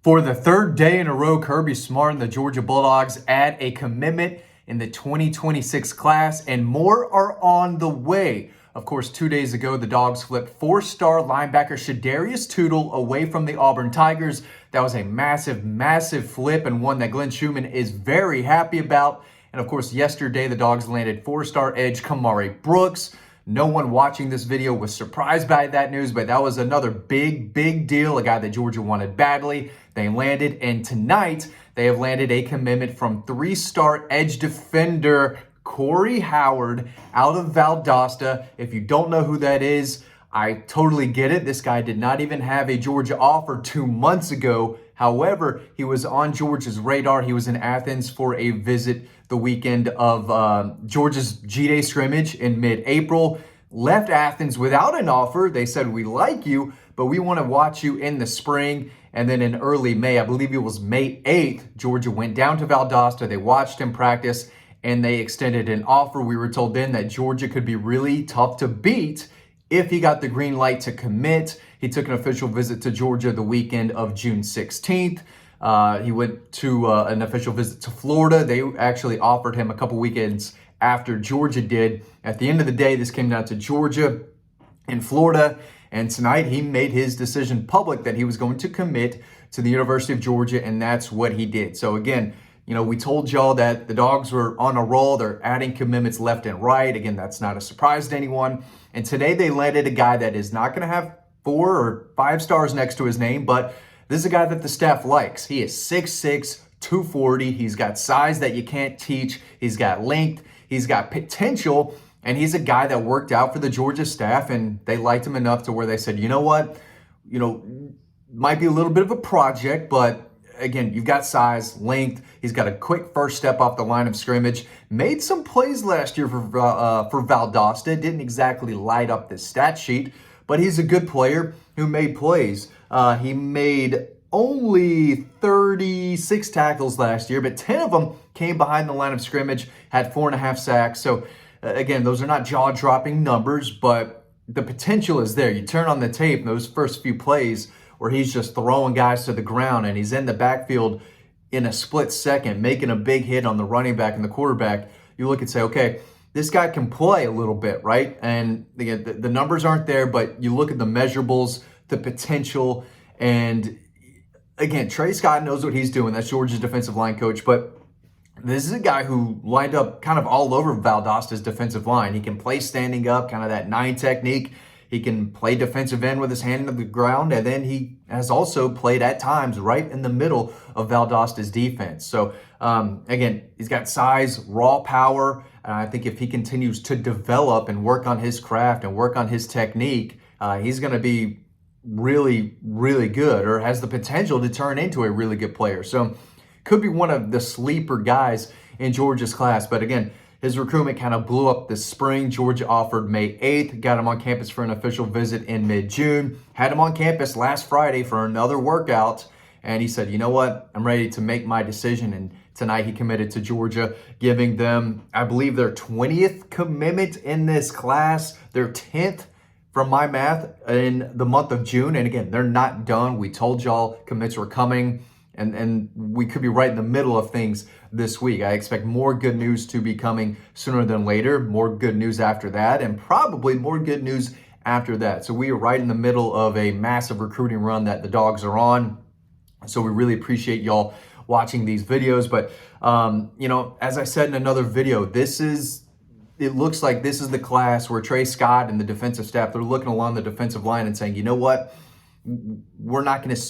For the third day in a row, Kirby Smart and the Georgia Bulldogs add a commitment in the 2026 class, and more are on the way. Of course, 2 days ago, the Dogs flipped four-star linebacker Shadarius Tootle away from the Auburn Tigers. That was a massive flip, and one that Glenn Schumann is very happy about. And of course, yesterday, the Dogs landed four-star edge Kamari Brooks. No one watching this video was surprised by that news, but that was another big deal, a guy that Georgia wanted badly. They landed, and tonight they have landed a commitment from three-star edge defender Cory Howard out of Valdosta. If you don't know who that is, I totally get it. This guy did not even have a Georgia offer 2 months ago. However, he was on Georgia's radar. He was in Athens for a visit the weekend of Georgia's G-Day scrimmage in mid-April. Left Athens without an offer. They said, we like you, but we want to watch you in the spring. And then in early May, I believe it was May 8th, Georgia went down to Valdosta. They watched him practice, and they extended an offer. We were told then that Georgia could be really tough to beat if he got the green light to commit. He took an official visit to Georgia the weekend of June 16th. He went to an official visit to Florida. They actually offered him a couple weekends after Georgia did. At the end of the day, this came down to Georgia and Florida. And tonight he made his decision public that he was going to commit to the University of Georgia, and that's what he did. So again, we told y'all that the Dogs were on a roll. They're adding commitments left and right. Again, that's not a surprise to anyone. And today they landed a guy that is not going to have 4 or 5 stars next to his name, but this is a guy that the staff likes. He is 6'6", 240. He's got size that you can't teach. He's got length. He's got potential. And he's a guy that worked out for the Georgia staff, and they liked him enough to where they said, you know what? Might be a little bit of a project, but again, you've got size, length. He's got a quick first step off the line of scrimmage. Made some plays last year for Valdosta. Didn't exactly light up the stat sheet, but he's a good player who made plays. He made only 36 tackles last year, but 10 of them came behind the line of scrimmage, had 4.5 sacks. So again, those are not jaw-dropping numbers, but the potential is there. You turn on the tape, those first few plays where he's just throwing guys to the ground and he's in the backfield in a split second, making a big hit on the running back and the quarterback, you look and say, okay, this guy can play a little bit, right? And again, the numbers aren't there, but you look at the measurables, the potential, and again, Trey Scott knows what he's doing. That's Georgia's defensive line coach, but this is a guy who lined up kind of all over Valdosta's defensive line. He can play standing up, kind of that 9 technique. He can play defensive end with his hand on the ground, and then he has also played at times right in the middle of Valdosta's defense. So again, he's got size, raw power, and I think if he continues to develop and work on his craft and work on his technique, he's going to be really good, or has the potential to turn into a really good player. So could be one of the sleeper guys in Georgia's class. But again, his recruitment kind of blew up this spring. Georgia offered May 8th, got him on campus for an official visit in mid-June, had him on campus last Friday for another workout, and he said, you know what, I'm ready to make my decision. And tonight he committed to Georgia, giving them, I believe, their 20th commitment in this class, their 10th from my math in the month of June. And again, they're not done. We told y'all commits were coming. And we could be right in the middle of things this week. I expect more good news to be coming sooner than later, more good news after that, and probably more good news after that. So we are right in the middle of a massive recruiting run that the Dogs are on. So we really appreciate y'all watching these videos. But, as I said in another video, it looks like this is the class where Trey Scott and the defensive staff, they're looking along the defensive line and saying, you know what, we're not going to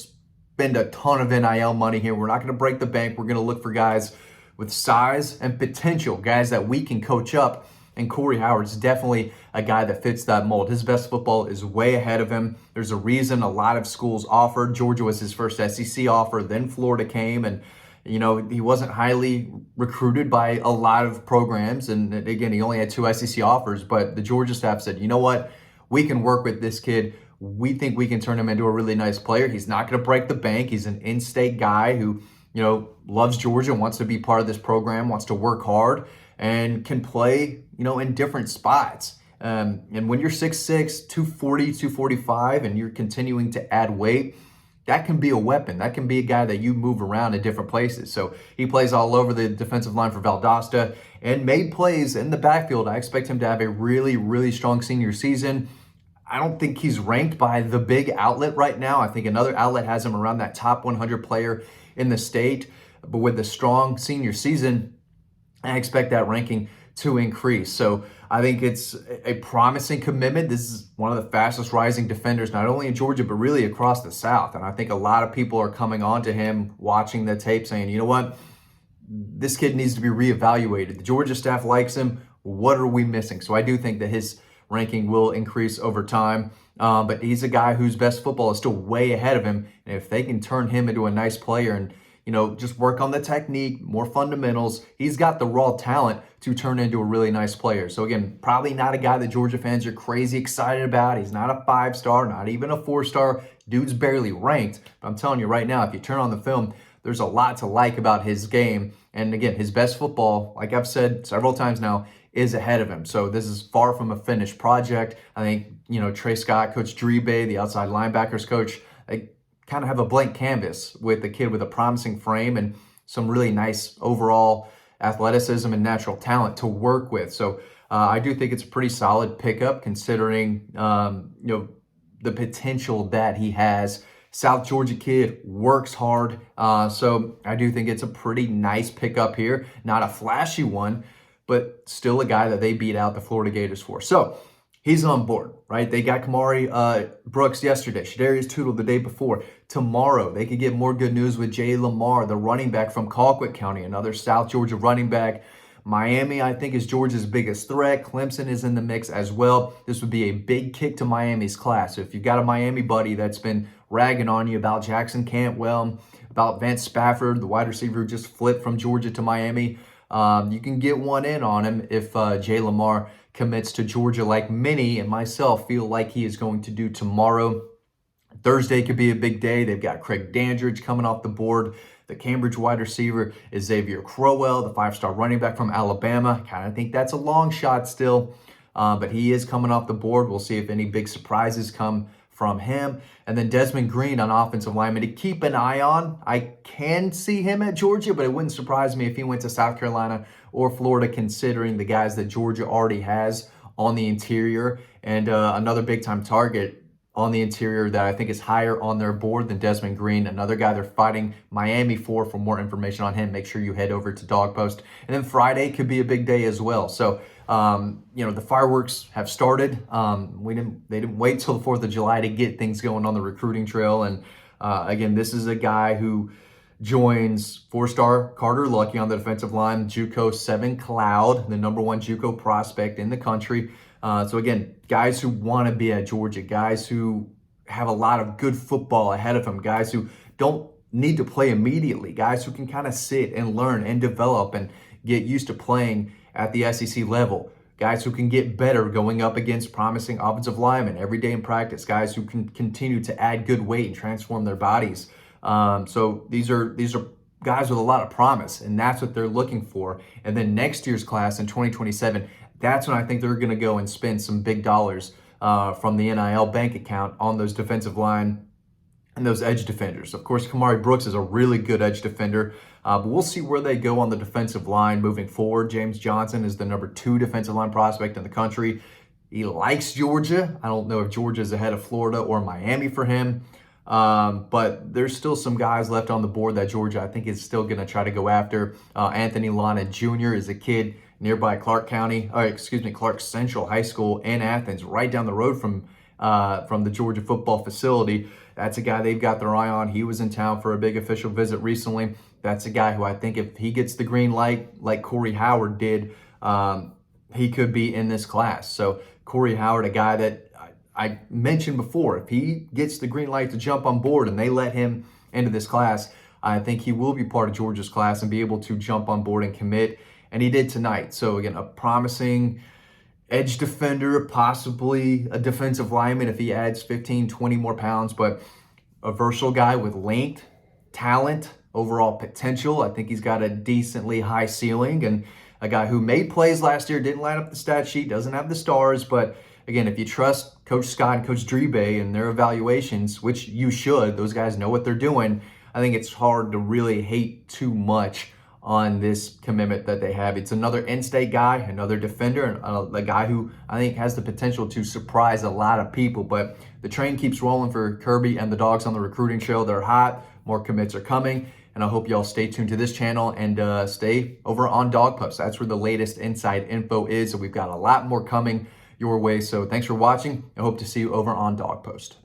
spend a ton of NIL money here. We're not going to break the bank. We're going to look for guys with size and potential, guys that we can coach up. And Cory Howard's definitely a guy that fits that mold. His best football is way ahead of him. There's a reason a lot of schools offered. Georgia was his first SEC offer. Then Florida came, and he wasn't highly recruited by a lot of programs. And again, he only had 2 SEC offers. But the Georgia staff said, you know what? We can work with this kid. We think we can turn him into a really nice player. He's not going to break the bank. He's an in-state guy who, loves Georgia, wants to be part of this program, wants to work hard, and can play, in different spots. And when you're 6'6", 240, 245, and you're continuing to add weight, that can be a weapon. That can be a guy that you move around in different places. So he plays all over the defensive line for Valdosta and made plays in the backfield. I expect him to have a really, really strong senior season. I don't think he's ranked by the big outlet right now. I think another outlet has him around that top 100 player in the state. But with the strong senior season, I expect that ranking to increase. So I think it's a promising commitment. This is one of the fastest rising defenders, not only in Georgia, but really across the South. And I think a lot of people are coming on to him, watching the tape, saying, you know what, this kid needs to be reevaluated. The Georgia staff likes him. What are we missing? So I do think that his ranking will increase over time. But he's a guy whose best football is still way ahead of him. And if they can turn him into a nice player and just work on the technique, more fundamentals. He's got the raw talent to turn into a really nice player. So again, probably not a guy that Georgia fans are crazy excited about. He's not a 5-star, not even a 4-star. Dude's barely ranked. But I'm telling you right now, if you turn on the film, there's a lot to like about his game. And again, his best football, like I've said several times now, is ahead of him. So this is far from a finished project. I think, Trey Scott, Coach Drebe, the outside linebackers coach, kind of have a blank canvas with a kid with a promising frame and some really nice overall athleticism and natural talent to work with. So I do think it's a pretty solid pickup considering, the potential that he has. South Georgia kid, works hard. So I do think it's a pretty nice pickup here. Not a flashy one, but still a guy that they beat out the Florida Gators for. So he's on board, right? They got Kamari Brooks yesterday, Shadarius Tootle the day before. Tomorrow, they could get more good news with Jay Lamar, the running back from Colquitt County, another South Georgia running back. Miami, I think, is Georgia's biggest threat. Clemson is in the mix as well. This would be a big kick to Miami's class. So if you've got a Miami buddy that's been ragging on you about Jackson Cantwell, about Vance Spafford, the wide receiver who just flipped from Georgia to Miami, you can get one in on him if Jay Lamar commits to Georgia, like many and myself feel like he is going to do tomorrow. Thursday could be a big day. They've got Craig Dandridge coming off the board. The Cambridge wide receiver is Xavier Crowell, the 5-star running back from Alabama. Kind of think that's a long shot still, but he is coming off the board. We'll see if any big surprises come from him. And then Desmond Green on offensive lineman to keep an eye on. I can see him at Georgia, but it wouldn't surprise me if he went to South Carolina or Florida, considering the guys that Georgia already has on the interior. And another big-time target on the interior that I think is higher on their board than Desmond Green, another guy they're fighting Miami for. For more information on him, make sure you head over to Dawg Post. And then Friday could be a big day as well. So, the fireworks have started. They didn't wait till the 4th of July to get things going on the recruiting trail. And again, this is a guy who joins 4-star Carter Lucky on the defensive line, JUCO 7 Cloud, the number 1 JUCO prospect in the country. So again, guys who want to be at Georgia, guys who have a lot of good football ahead of them, guys who don't need to play immediately, guys who can kind of sit and learn and develop and get used to playing at the SEC level, guys who can get better going up against promising offensive linemen every day in practice, guys who can continue to add good weight and transform their bodies. So these are guys with a lot of promise, and that's what they're looking for. And then next year's class in 2027, that's when I think they're going to go and spend some big dollars from the NIL bank account on those defensive line and those edge defenders. Of course, Kamari Brooks is a really good edge defender, but we'll see where they go on the defensive line moving forward. James Johnson is the number 2 defensive line prospect in the country. He likes Georgia. I don't know if Georgia is ahead of Florida or Miami for him, but there's still some guys left on the board that Georgia, I think, is still going to try to go after. Anthony Lana Jr. is a kid nearby Clark Central High School in Athens, right down the road from the Georgia football facility. That's a guy they've got their eye on. He was in town for a big official visit recently. That's a guy who I think if he gets the green light like Cory Howard did, he could be in this class. So Cory Howard, a guy that I mentioned before, if he gets the green light to jump on board and they let him into this class, I think he will be part of Georgia's class and be able to jump on board and commit. And he did tonight. So again, a promising edge defender, possibly a defensive lineman if he adds 15, 20 more pounds, but a versatile guy with length, talent, overall potential. I think he's got a decently high ceiling, and a guy who made plays last year, didn't line up the stat sheet, doesn't have the stars, but again, if you trust Coach Scott and Coach Drebe and their evaluations, which you should, those guys know what they're doing, I think it's hard to really hate too much on this commitment that they have. It's another in-state guy, another defender, and a guy who I think has the potential to surprise a lot of people. But the train keeps rolling for Kirby and the Dogs on the recruiting show. They're hot. More commits are coming. And I hope y'all stay tuned to this channel and stay over on Dawg Post. That's where the latest inside info is. So we've got a lot more coming your way. So thanks for watching. I hope to see you over on Dawg Post.